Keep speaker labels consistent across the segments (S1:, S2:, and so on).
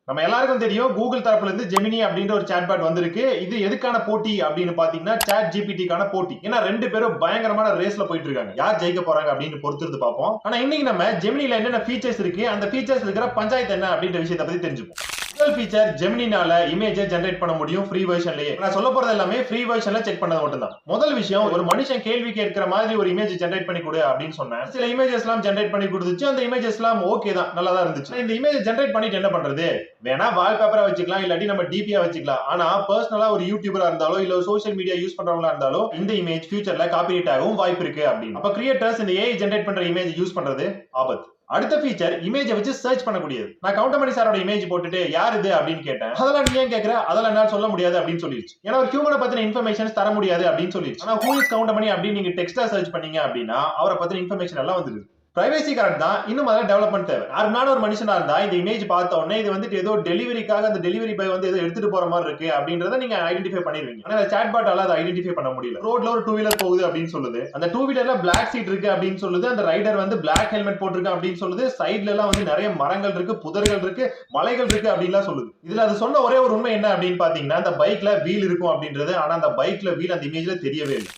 S1: நம்ம எல்லாருக்கும் தெரியும் கூகுள் தரப்புல இருந்து ஜெமினி அப்படின்ற ஒரு சாட்பாட் வந்திருக்கு. இது எதுக்கான போட்டி அப்படின்னு பாத்தீங்கன்னா சாட் ஜிபிடிக்கான போட்டி. ஏன்னா ரெண்டு பேரும் பயங்கரமான ரேஸ்ல போயிட்டு இருக்காங்க. யார் ஜெயிக்க போறாங்க அப்படின்னு பொறுத்திருந்து பார்ப்போம். ஆனா இன்னைக்கு நம்ம ஜெமினில என்னென்ன ஃபீச்சர்ஸ் இருக்கு, அந்த ஃபீச்சர்ஸ் இருக்கிற பஞ்சாயத்து என்ன அப்படின்ற விஷயத்தை பத்தி தெரிஞ்சுப்போம். முதல் ஃபீச்சர், ஜெமினினால இமேஜை ஜெனரேட் பண்ண முடியும் ஃப்ரீ வெர்ஷன்லயே. நான் சொல்ல போறது எல்லாமே ஃப்ரீ வெர்ஷன்ல செக் பண்ணது மட்டும் தான். முதல் விஷயம், ஒரு மனுஷன் கேள்வி கேட்கிற மாதிரி ஒரு இமேஜ் ஜெனரேட் பண்ணி கொடு அப்படின்னு சொன்னேன். சில இமேஜஸ் எல்லாம் ஜெனரேட் பண்ணி கொடுத்துச்சு. அந்த இமேஜஸ் எல்லாம் ஓகே தான், நல்லா தான் இருந்துச்சு. இந்த இமேஜ் ஜெனரேட் பண்ணிட்டு என்ன பண்றது? வேணா வால்பேப்பரா வச்சுக்கலாம், இல்லாட்டி நம்ம டிபியா வச்சுக்கலாம். ஆனா பர்சனலா ஒரு யூடியூபரா இருந்தாலோ இல்ல சோஷியல் மீடியா யூஸ் பண்றவங்களா இருந்தாலோ இந்த இமேஜ் ஃபியூச்சர்ல காப்பிரைட் ஆகவும் வாய்ப்பு இருக்கு அப்படின்னு. அப்ப கிரியேட்டர்ஸ் இந்த ஏஐ ஜெனரேட் பண்ற இமேஜ் யூஸ் பண்றது ஆபத்து. அடுத்த ஃபீச்சர், இமேஜை வச்சு சர்ச் பண்ணக்கூடியது. நான் கவுண்டமணி சாரோட இமேஜ் போட்டுட்டு யார் இது அப்படின்னு கேட்டேன். அதெல்லாம் நீ ஏன் கேட்கிற, அதெல்லாம் என்னால சொல்ல முடியாது அப்படின்னு சொல்லிடுச்சு. ஏன்னா ஒரு ஹியூமனை பத்தின இன்ஃபர்மேஷன் தர முடியாது அப்படின்னு சொல்லிடுச்சு. ஆனா ஹூ இஸ் கவுண்டமணி அப்படின்னு நீங்க டெக்ஸ்டா சர்ச் பண்ணீங்க அப்படின்னா அவரை பத்தின இன்ஃபர்மேஷன் எல்லாம் வந்துருது. பிரைவேசி கரெக்ட் தான், இன்னும் அதில் டெவலப்மெண்ட் தேவை. நார்மலான ஒரு மனுஷனா இருந்தா இந்த இமேஜ் பார்த்த உடனே இது வந்துட்டு ஏதோ டெலிவரிக்காக அந்த டெலிவரி பாய் வந்து ஏதோ எடுத்துட்டு போற மாதிரி இருக்கு அப்படின்றத நீங்க ஐடென்டிஃபை பண்ணிருவீங்க. ஆனா சாட் பாட்டால அதை ஐடென்டிஃபை பண்ண முடியல. ரோட்ல ஒரு டூ வீலர் போகுது அப்படின்னு சொல்லுது, அந்த டூ வீலர்ல பிளாக் சீட் இருக்கு அப்படின்னு சொல்லுது, அந்த ரைடர் வந்து பிளாக் ஹெல்மெட் போட்டிருக்கான் அப்படின்னு சொல்லுது, சைட்ல எல்லாம் வந்து நிறைய மரங்கள் இருக்கு, புதர்கள் இருக்கு, மலைகள் இருக்கு அப்படின்லாம் சொல்லுது. இதுல அது சொன்ன ஒரே ஒரு உண்மை என்ன அப்படின்னு பாத்தீங்கன்னா, அந்த பைக்ல வீல் இருக்கும் அப்படின்றது. ஆனா அந்த பைக்ல வீல் அந்த இமேஜ்ல தெரியவே இல்லை.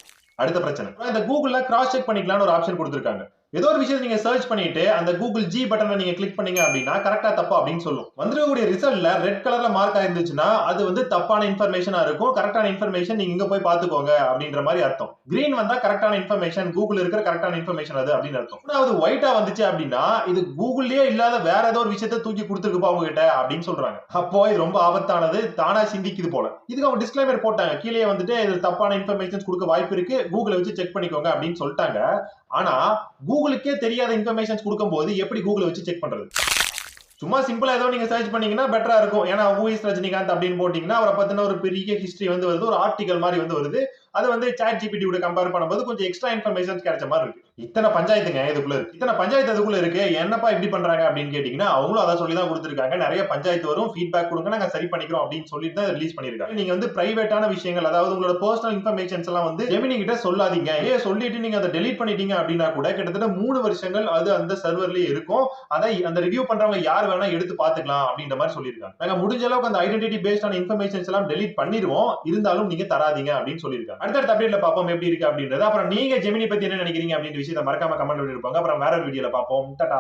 S1: அடுத்த பிரச்சனை, இந்த கூகுள்ல கிராஸ் செக் பண்ணிக்கலாம்னு ஒரு ஆப்ஷன் கொடுத்திருக்காங்க. ஏதோ ஒரு விஷயத்தை நீங்க சர்ச் பண்ணிட்டு அந்த கூகுள் ஜி பட்டனை நீங்க கிளிக் பண்ணீங்க அப்படின்னா கரெக்டா தப்பா அப்படின்னு சொல்லும். வந்துடக்கூடிய ரிசல்ட்ல ரெட் கலர்ல மார்க் ஆயிருந்துச்சுன்னா அது வந்து தப்பான இன்ஃபர்மேஷனா இருக்கும். கரெக்டான இன்ஃபர்மேஷன் நீங்க இங்க போய் பாத்துக்கோங்க அப்படின்ற மாதிரி அர்த்தம். கிரீன் வந்தா கரெக்டான இன்ஃபர்மேஷன், கூகுள் இருக்கிற கரெக்டான இன்ஃபர்மேஷன் அது அப்படின்னு அர்த்தம். அது ஒயிட்டா வந்துச்சு அப்படின்னா இது கூகுள்லயே இல்லாத வேற ஏதோ ஒரு விஷயத்தை தூக்கி கொடுத்துருக்குப்பா உங்ககிட்ட அப்படின்னு சொல்றாங்க. அப்போ இது ரொம்ப ஆபத்தானது, தானா சிந்திக்குது போல. இதுக்கு அவங்க டிஸ்க்ளைமர் போட்டாங்க, கீழே வந்துட்டு இது தப்பான இன்ஃபர்மேஷன் கொடுக்க வாய்ப்பு இருக்கு, கூகுளை வச்சு செக் பண்ணிக்கோங்க அப்படின்னு சொல்லிட்டாங்க. ஆனா கூகுளுக்கே தெரியாத இன்ஃபர்மேஷன்ஸ் கொடுக்கும்போது எப்படி கூகுளை வச்சு செக் பண்றது? சும்மா சிம்பிளா ஏதோ நீங்க சர்ச் பண்ணீங்கன்னா பெட்டரா இருக்கும். ஏன்னா ஹூ இஸ் ரஜினிகாந்த் அப்படின்னு போட்டீங்கன்னா அவரை பத்தின ஒரு பெரிய ஹிஸ்டரி வந்து வருது, ஒரு ஆர்டிகல் மாதிரி வந்து வருது. அது வந்து சாட் ஜிபிடி கூட கம்பேர் பண்ணும்போது கொஞ்சம் எக்ஸ்ட்ரா இன்ஃபர்மேஷன் கிடைச்ச மாதிரி இருக்கு. இத்தனை பஞ்சாயத்துங்க இதுக்குள்ள இருக்கு. இத்தனை பஞ்சாயத்து அதுக்குள்ள இருக்கு. என்னப்பா இப்படி பண்றாங்க அப்படின்னு கேட்டீங்கன்னா அவங்களும் அதை சொல்லி தான் கொடுத்துருக்காங்க. நிறைய பஞ்சாயத்து வரும், ஃபீட்பேக் கொடுங்க, நாங்க சரி பண்ணிக்கிறோம் அப்படின்னு சொல்லிட்டு தான் ரிலீஸ் பண்ணிருக்காங்க. நீங்க வந்து பிரைவேட்டான விஷயங்கள், அதாவது உங்களோட பர்சனல் இன்ஃபர்மேஷன்ஸ் எல்லாம் வந்து ஜெமினி கிட்ட சொல்லாதீங்க. சொல்லிட்டு நீங்க அதை டெலீட் பண்ணிட்டீங்க அப்படின்னா கூட கிட்டத்தட்ட 3 வருஷங்கள் அது அந்த சர்வர்லயே இருக்கும். அதை அந்த ரிவ்யூ பண்றவங்க யார் வேணா எடுத்து பாத்துக்கலாம் அப்படின்ற மாதிரி சொல்லியிருக்காங்க. நாங்க முடிஞ்ச அளவுக்கு அந்த ஐடென்டிட்டி பேஸ்டான இன்ஃபர்மேஷன்ஸ் எல்லாம் டெலீட் பண்ணிடுவோம், இருந்தாலும் நீங்க தராதீங்க அப்படின்னு சொல்லியிருக்காங்க. அடுத்த அப்டேட்ல பாப்போம் எப்படி இருக்கு அப்படின்றது. அப்புறம் நீங்க ஜெமினி பத்தி என்ன நினைக்கிறீங்க அப்படின்ற விஷயத்தை மறக்காம கமெண்ட்ல இருப்பாங்க. அப்புறம் வேற ஒரு வீடியோல பாப்போம். டாடா.